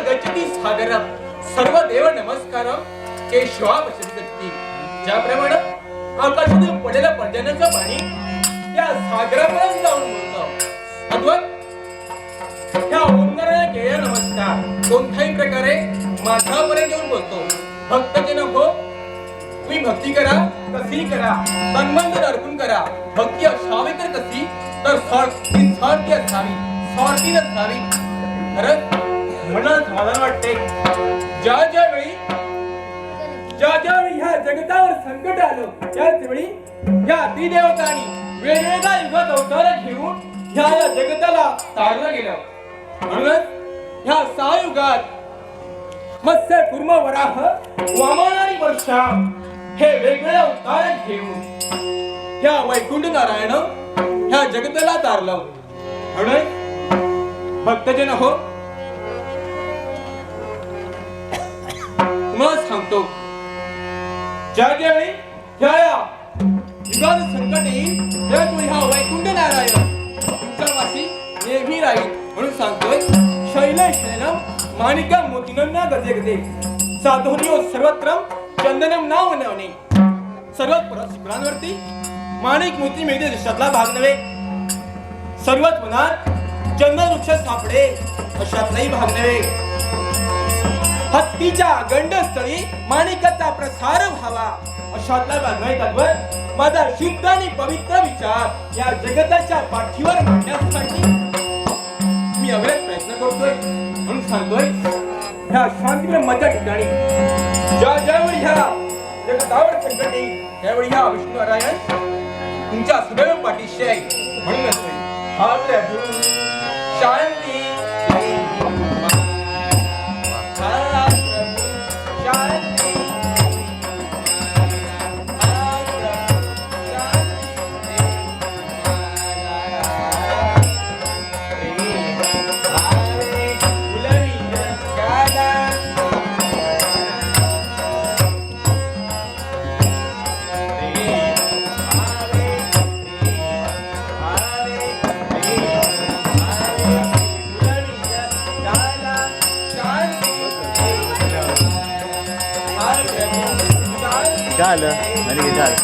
गच्छति सागरम सर्व देव नमस्कारम केशवा पश्यति. ज्याप्रमाणे आकाशातून पडलेलं पर्जन्याचं पाणी त्या सागरापर्यंत जाऊन मुरतं, अद्वैत ह्या ओंकाराला केळ्या नमस्कार कोणत्याही प्रकारे माझ्यापर्यंत येऊन बोलतो. भक्तजन हो, तुम्ही भक्ती करा, कशी करा, तन्मन अर्पण करा. भक्ती असावी तर कशी, तर स्वार्थी असावी, स्वार्थी नसावी. खरंच मला समाधान वाटते ज्या वेळी ह्या जगतावर संकट आलं त्याच वेळी ह्या त्रिदेवतांनी वेगवेगळ्या युगात अवतार घेऊन ह्या जगताला तारलं गेलं. म्हणूनच ह्या 6 युगात मत्स्य कूर्म वराह वामन आणि वर्षा हे वेगवेगळे अवतार घेऊन ह्या वैकुंठ नारायण ह्या जगताला तारलं. म्हणून भक्तजन हो, तुम्हाला सांगतो ज्यावेळी ह्या युगात संकट येईल त्यावेळी ह्या वैकुंठ नारायण तुमच्यापाशी नेहमी राहील. म्हणून सांगतोय शैलेश शैलम माणिकम मोतीनन्ना गजे गजे साधोनियो सर्वत्र चंदनम नाव नवने. सर्वात शिखरांवरती माणिक मोती मिळते देशातला भाग नव्हे, सर्वच मनात चंदन वृक्ष सापडे अशातलाही भाग नव्हे. हत्तीच्या गंडस्थळी माणिकाचा प्रसार व्हावा अशातला भाग नव्हे. तद्वत माझा शुद्ध आणि पवित्र विचार या जगताच्या पाठीवर मांडण्यासाठी मी अविरत प्रयत्न करतोय. म्हणून सांगतोय ह्या शांती माझ्या ठिकाणी ज्यावेळी ह्या जगतावर संकट येईल त्यावेळी ह्या विष्णू नारायण तुमच्या सदैव पाठीशी आहे. म्हणून शांती झालं आणि झालं.